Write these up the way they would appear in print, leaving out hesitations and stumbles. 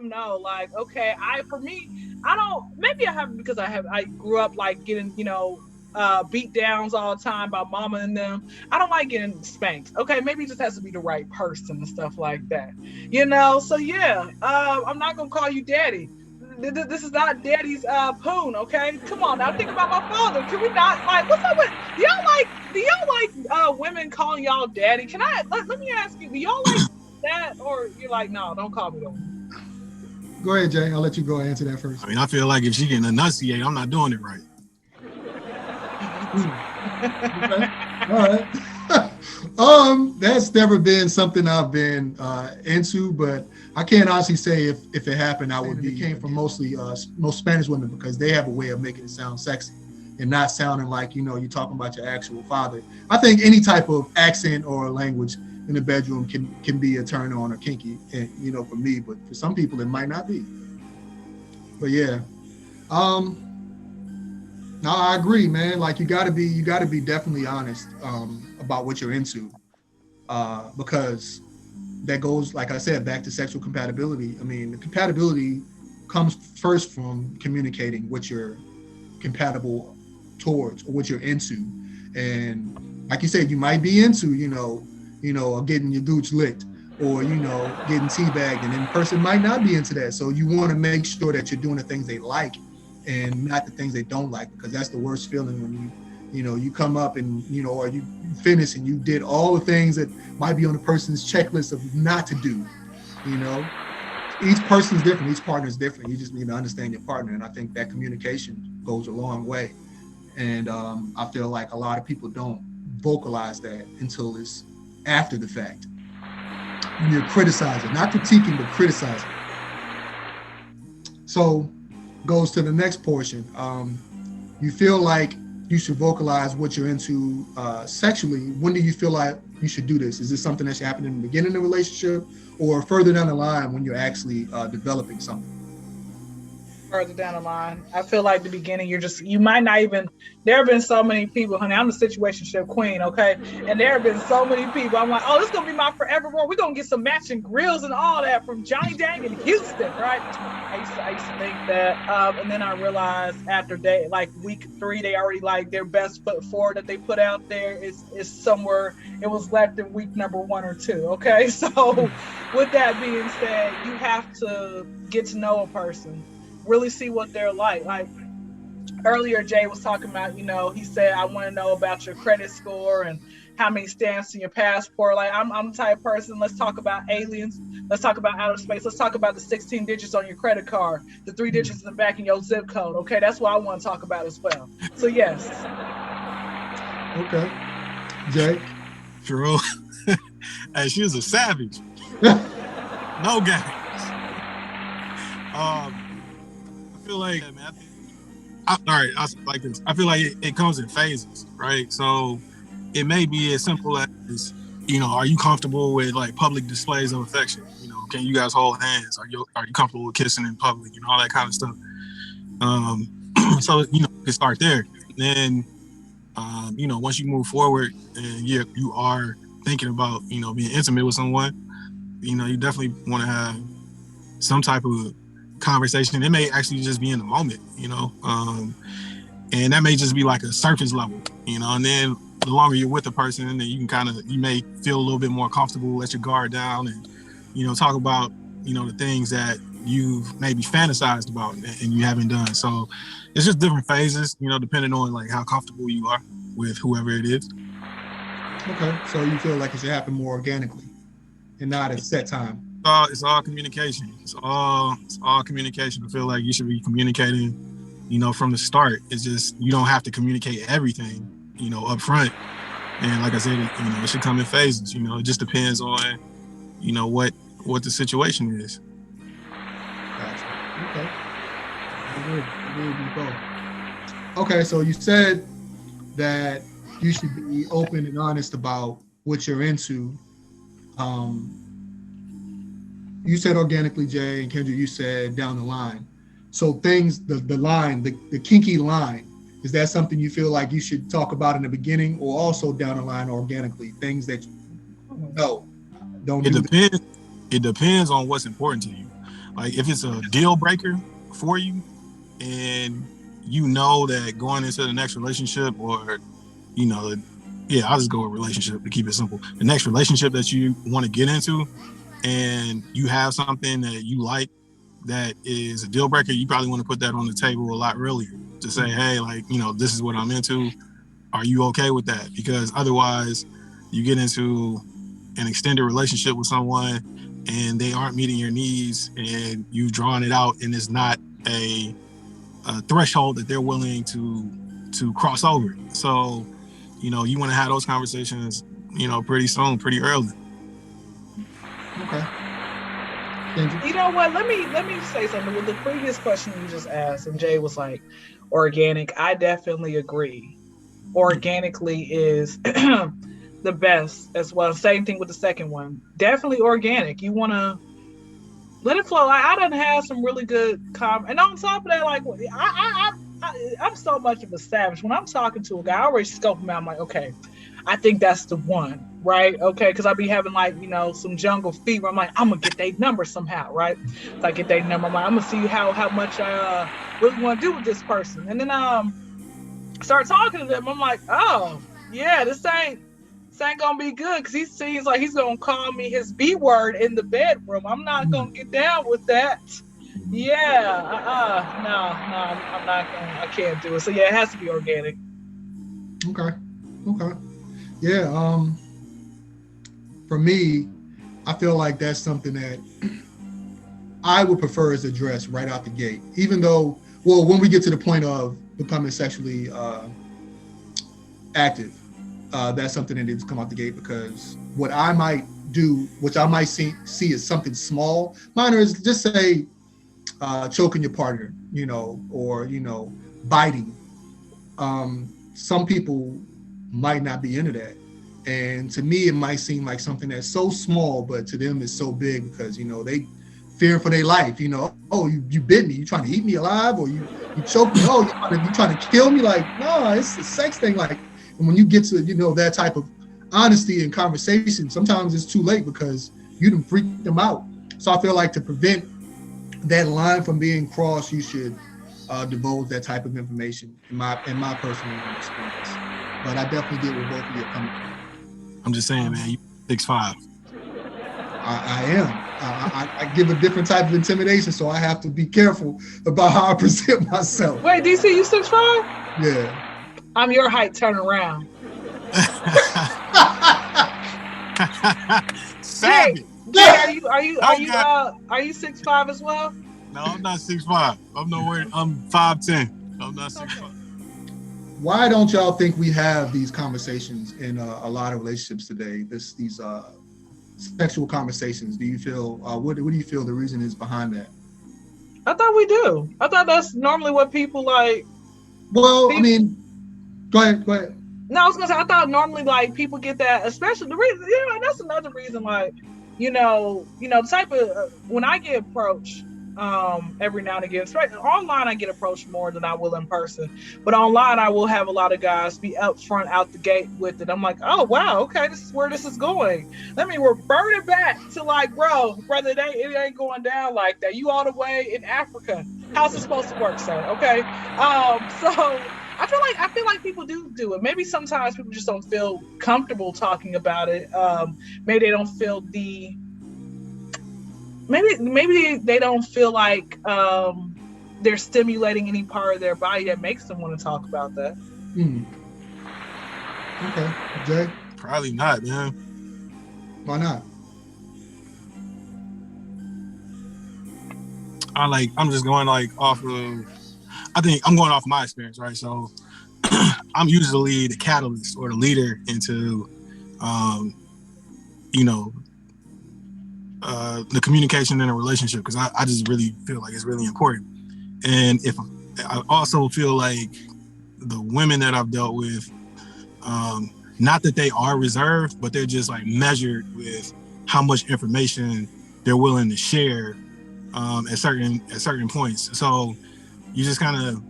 them know, like, okay, for me, I don't, maybe I have because I grew up like getting, beat downs all the time by mama and them. I don't like getting spanked. Okay, maybe it just has to be the right person and stuff like that. So yeah, I'm not gonna call you daddy. This is not daddy's poon, okay? Come on now, think about my father. Can we not, like, what's up with do y'all like women calling y'all daddy? Can let me ask you, do y'all like that, or you're like, no, don't call me that? Go ahead, Jay. I'll let you go answer that first. I mean, I feel like if she can enunciate, I'm not doing it right. Okay. All right. That's never been something I've been into, but I can't honestly say if it happened, I would be. It came from mostly most Spanish women because they have a way of making it sound sexy and not sounding like you're talking about your actual father. I think any type of accent or language in the bedroom can be a turn on or kinky, and for me, but for some people it might not be. But yeah, no, I agree, man. Like you gotta be definitely honest about what you're into, because that goes, like I said, back to sexual compatibility. I mean, the compatibility comes first from communicating what you're compatible towards or what you're into, and like you said, you might be into getting your gooch licked or getting teabagged, and then the person might not be into that. So you want to make sure that you're doing the things they like and not the things they don't like, because that's the worst feeling when you come up and or you finish and you did all the things that might be on the person's checklist of not to do. Each person's different, each partner is different. You just need to understand your partner, and I think that communication goes a long way. And I feel like a lot of people don't vocalize that until it's after the fact, when you're criticizing, not critiquing, but criticizing. So goes to the next portion. You feel like you should vocalize what you're into sexually. When do you feel like you should do this? Is this something that should happen in the beginning of the relationship or further down the line when you're actually developing something? Further down the line, I feel like the beginning, you might not even. There have been so many people, honey. I'm the situationship queen, okay? And there have been so many people. I'm like, oh, this is gonna be my forever one. We're gonna get some matching grills and all that from Johnny Dang in Houston, right? I used to think that, and then I realized after like week 3, they already like their best foot forward that they put out there is somewhere. It was left in week number 1 or 2. Okay, so with that being said, you have to get to know a person, really see what they're like. Like earlier, Jay was talking about, he said, I want to know about your credit score and how many stamps in your passport. Like, I'm the type of person, let's talk about aliens. Let's talk about outer space. Let's talk about the 16 digits on your credit card, the 3 digits in the back in your zip code. Okay, that's what I want to talk about as well. So, yes. Okay. Jay? True. Hey, she was a savage. No games. I feel like, man, I feel like it comes in phases, right? So it may be as simple as, are you comfortable with like public displays of affection? Can you guys hold hands? Are you comfortable with kissing in public? All that kind of stuff. So you can start there. And then once you move forward and you are thinking about being intimate with someone, you definitely want to have some type of conversation. It may actually just be in the moment, and that may just be like a surface level, and then the longer you're with the person, then you may feel a little bit more comfortable, let your guard down, and talk about the things that you've maybe fantasized about and you haven't done. So it's just different phases, depending on like how comfortable you are with whoever it is. Okay, so you feel like it should happen more organically and not at set time. It's all communication. It's all communication. I feel like you should be communicating, from the start. It's just you don't have to communicate everything, up front. And like I said, it should come in phases. It just depends on, what the situation is. Gotcha. Okay. I agree with both. Okay, so you said that you should be open and honest about what you're into. You said organically, Jay, and Kendra, you said down the line. So things, the line, the kinky line, is that something you feel like you should talk about in the beginning or also down the line organically? Things that don't it do depends. It depends on what's important to you. Like if it's a deal breaker for you, and you know that going into the next relationship, or you know, yeah, I'll just go with relationship to keep it simple. The next relationship that you want to get into, and you have something that you like that is a deal breaker, you probably want to put that on the table a lot earlier to say, hey, like, you know, this is what I'm into. Are you okay with that? Because otherwise, you get into an extended relationship with someone and they aren't meeting your needs, and you've drawn it out, and it's not a threshold that they're willing to cross over. So, you know, you want to have those conversations, you know, pretty soon, pretty early. Okay. You know what? Let me say something. With the previous question you just asked, and Jay was like, organic. I definitely agree. Organically is the best as well. Same thing with the second one. Definitely organic. You want to let it flow. I done have some really good and on top of that, like I'm so much of a savage. When I'm talking to a guy, I already scope him out. I'm like, okay, I think that's the one, right? Okay, because I be having like some jungle fever. I'm like, I'm gonna get their number somehow, right? So I get their number. I'm like, I'm gonna see how much I really want to do with this person, and then start talking to them. I'm like, oh yeah, this ain't gonna be good because he seems like he's gonna call me his B word in the bedroom. I'm not gonna get down with that. Yeah, no, I'm not gonna. I can't do it. So yeah, it has to be organic. Okay. Okay. Yeah. For me, I feel like that's something that I would prefer is addressed right out the gate. Even though, well, when we get to the point of becoming sexually active, that's something that needs to come out the gate, because what I might do, which I might see as something small, minor, is just say choking your partner, or biting. Some people might not be into that, and to me, it might seem like something that's so small, but to them, it's so big because they fearing for their life. Oh, you bit me, you trying to eat me alive, or you choke me. Oh, you trying to kill me? Like, no, it's a sex thing. Like, and when you get to that type of honesty and conversation, sometimes it's too late because you done freaked them out. So I feel like to prevent that line from being crossed, you should divulge that type of information in my personal experience. But I definitely get where both of you are coming from. I'm just saying, man, you 6'5". I am. I give a different type of intimidation, so I have to be careful about how I present myself. Wait, DC, you 6'5"? Yeah. I'm your height. Turn around. Savage. Jay, are you 6'5" as well? No, I'm not 6'5". I'm nowhere. I'm 5'10". I'm not 6'5". Why don't y'all think we have these conversations in a lot of relationships today? These sexual conversations. Do you feel what do you feel the reason is behind that? I thought we do. I thought that's normally what people like. Well, I mean, go ahead. No, I was gonna say I thought normally like people get that, especially the reason. That's another reason. Like, the type of when I get approached, every now and again, online I get approached more than I will in person. But online I will have a lot of guys be up front out the gate with it. I'm like, oh wow, okay, this is where this is going. Let me revert it back to like, brother, it ain't going down like that. You all the way in Africa. How's it supposed to work, sir? Okay. So I feel like people do it. Maybe sometimes people just don't feel comfortable talking about it. Maybe they don't feel maybe they don't feel like they're stimulating any part of their body that makes them want to talk about that. Okay, Jay. Probably not, man. Why not? I'm just going off of. I think I'm going off my experience, right? So I'm usually the catalyst or the leader into, the communication in a relationship, because I just really feel like it's really important. And if I also feel like the women that I've dealt with, not that they are reserved, but they're just like measured with how much information they're willing to share at certain points. So you just kind of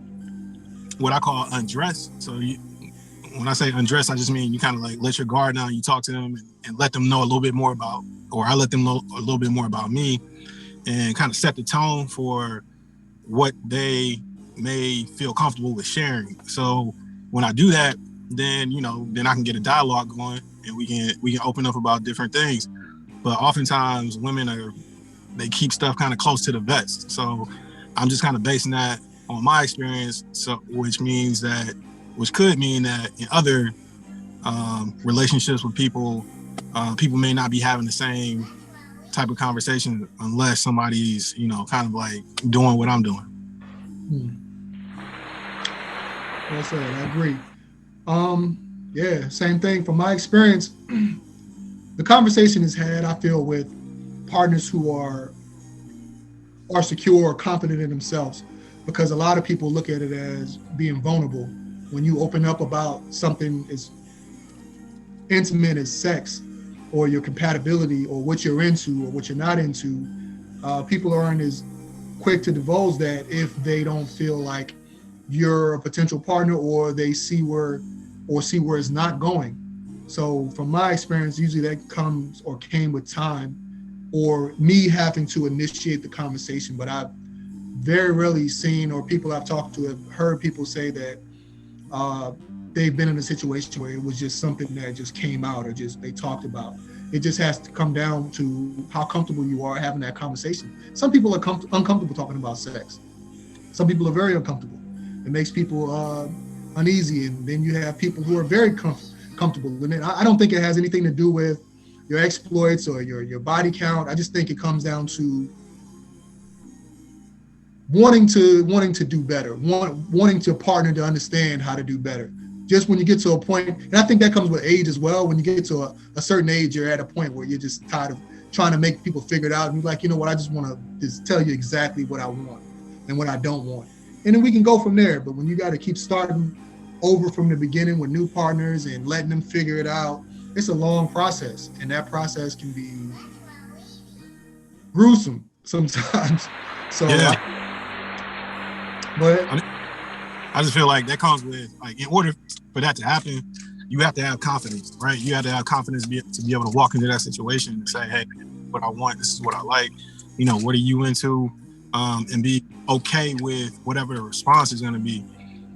what I call undress. So when I say undress, I just mean you kind of like let your guard down. You talk to them and let them know a little bit more about, or I let them know a little bit more about me. and kind of set the tone for what they may feel comfortable with sharing. So when I do that, then then I can get a dialogue going, and we can open up about different things. But oftentimes women they keep stuff kind of close to the vest. So I'm just kind of basing that on my experience. So which could mean that in other relationships with people, people may not be having the same type of conversation unless somebody's kind of like doing what I'm doing. Well said. I agree. Yeah, same thing from my experience. The conversation is had, I feel, with partners who are secure or confident in themselves, because a lot of people look at it as being vulnerable. When you open up about something as intimate as sex, or your compatibility, or what you're into or what you're not into, people aren't as quick to divulge that if they don't feel like you're a potential partner, or they see where it's not going. So from my experience, usually that comes or came with time, or me having to initiate the conversation. But I've very rarely seen, or people I've talked to have heard people say that they've been in a situation where it was just something that just came out, or just they talked about. It just has to come down to how comfortable you are having that conversation. Some people are uncomfortable talking about sex. Some people are very uncomfortable. It makes people uneasy, and then you have people who are very comfortable. And I don't think it has anything to do with your exploits or your body count. I just think it comes down to wanting to do better, wanting to partner to understand how to do better. Just when you get to a point, and I think that comes with age as well. When you get to a certain age, you're at a point where you're just tired of trying to make people figure it out. And you're like, you know what? I just want to just tell you exactly what I want and what I don't want, and then we can go from there. But when you got to keep starting over from the beginning with new partners and letting them figure it out, it's a long process, and that process can be gruesome sometimes. So, Yeah. But I just feel like that comes with, like, in order for that to happen, you have to have confidence, right? You have to have confidence to be able to walk into that situation and say, hey, what I want, this is what I like, what are you into, and be okay with whatever the response is going to be.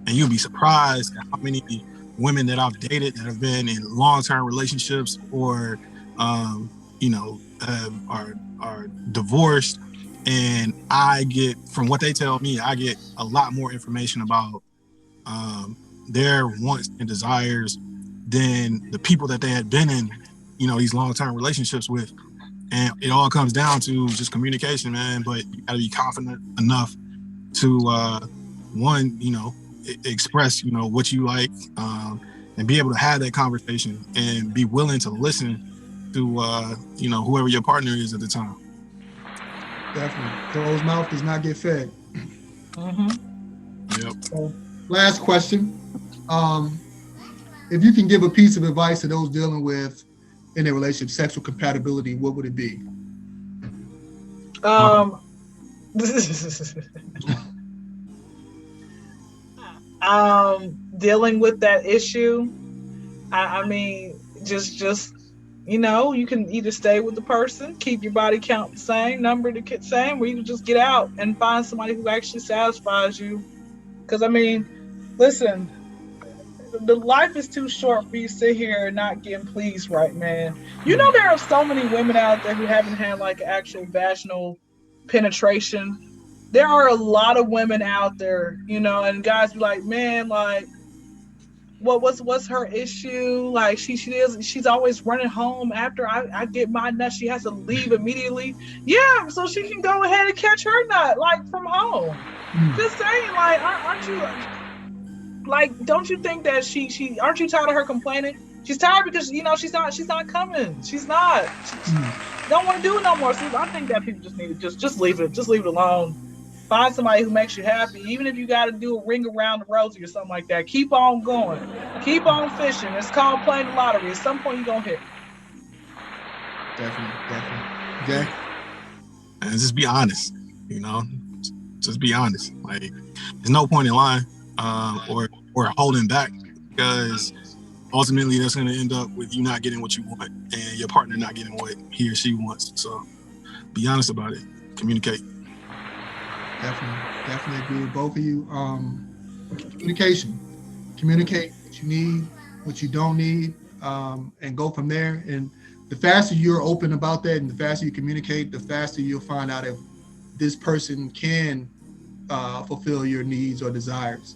And you'll be surprised at how many women that I've dated that have been in long-term relationships, or are divorced, and I get, from what they tell me, I get a lot more information about their wants and desires than the people that they had been in these long-term relationships with. And it all comes down to just communication, man. But you got to be confident enough to express what you like, and be able to have that conversation, and be willing to listen to whoever your partner is at the time. Definitely, closed mouth does not get fed. Yep. So, last question: if you can give a piece of advice to those dealing with, in a relationship, sexual compatibility, what would it be? Dealing with that issue, I mean, just you can either stay with the person, keep your body count the same, number the same, or you can just get out and find somebody who actually satisfies you. Because I mean, listen, the life is too short for you to sit here and not getting pleased, right, man? There are so many women out there who haven't had like actual vaginal penetration. There are a lot of women out there, and guys be like, man, like, what's her issue? Like she's always running home after I get my nut. She has to leave immediately. Yeah, so she can go ahead and catch her nut like from home. Just saying, like, aren't you like, don't you think that she aren't you tired of her complaining? She's tired because she's not coming. She's not. She don't want to do it no more. So I think that people just need to just leave it alone. Find somebody who makes you happy, even if you got to do a ring around the rosy or something like that. Keep on going. Keep on fishing. It's called playing the lottery. At some point, you're going to hit. Definitely. Jay? And just be honest, just be honest. Like, there's no point in lying, or holding back, because ultimately that's going to end up with you not getting what you want and your partner not getting what he or she wants. So be honest about it. communicate. Definitely agree with both of you. Communication. Communicate what you need, what you don't need, and go from there. And the faster you're open about that and the faster you communicate, the faster you'll find out if this person can fulfill your needs or desires.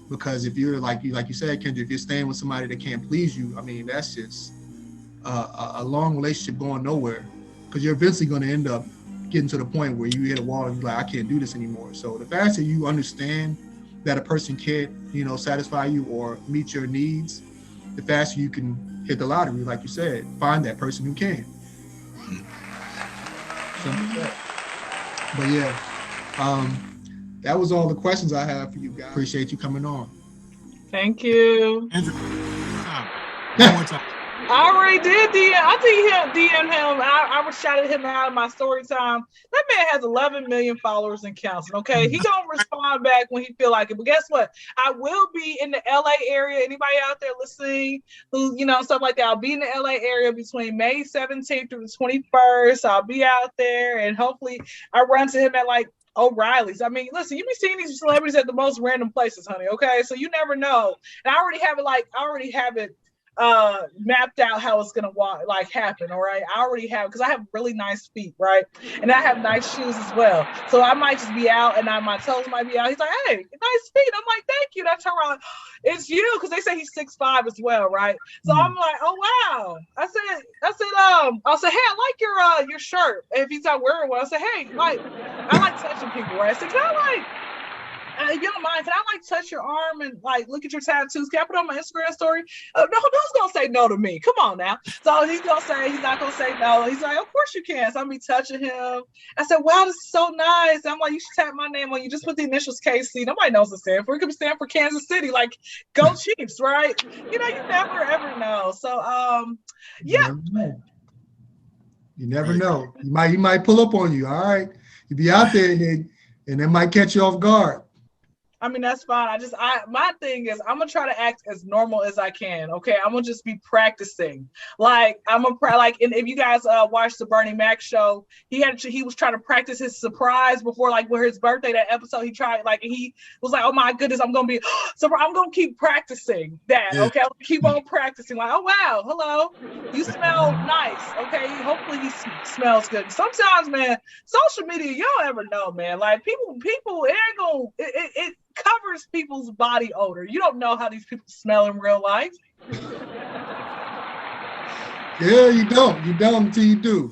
Because if you're like you said, Kendra, if you're staying with somebody that can't please you, I mean, that's just a long relationship going nowhere. Because you're eventually going to end up getting to the point where you hit a wall and you're like, I can't do this anymore. So the faster you understand that a person can't, satisfy you or meet your needs, the faster you can hit the lottery, like you said, find that person who can. But yeah, that was all the questions I have for you guys. Appreciate you coming on. Thank you. Andrew, one more time. I already did DM. I DM him. I shouted him out in my story time. That man has 11 million followers and counting. Okay, he gonna respond back when he feel like it. But guess what? I will be in the LA area. Anybody out there listening who stuff like that? I'll be in the LA area between May 17th through the 21st. I'll be out there, and hopefully I run to him at like O'Reilly's. I mean, listen, you be seeing these celebrities at the most random places, honey. Okay, so you never know. And I already have it mapped out how it's gonna happen. All right, I already have, because I have really nice feet, right, and I have nice shoes as well. So I might just be out and my toes might be out. He's like, hey, nice feet. I'm like, thank you. And I turn around, it's you, because they say he's 6'5" as well, right? So I'm like, oh wow. I said, I'll say, hey, I like your shirt. If he's not wearing one, I say, hey, like, I like touching people, right? I said, can I if you don't mind, can I touch your arm and look at your tattoos? Can I put on my Instagram story? No, who's gonna say no to me? Come on now. So he's not gonna say no. He's like, of course you can. So I'm be touching him. I said, wow, this is so nice. I'm like, you should tap my name on you. Just put the initials KC. Nobody knows what it stands for. It could stand for Kansas City. Like, go Chiefs, right? You never ever know. So yeah. You never know. He might pull up on you. All right. You be out there and it might catch you off guard. I mean, that's fine. My thing is, I'm gonna try to act as normal as I can. Okay, I'm gonna just be practicing. And if you guys watched the Bernie Mac show, he was trying to practice his surprise before his birthday. That episode, he tried he was like, oh my goodness, I'm gonna be so I'm gonna keep practicing that. Yeah. Okay, I'm gonna keep on practicing. Like, oh wow, hello, you smell nice. Okay, hopefully he smells good. Sometimes, man, social media, you don't ever know, man. Like people, it ain't gonna it covers people's body odor. You don't know how these people smell in real life. Yeah, you don't. You don't until you do.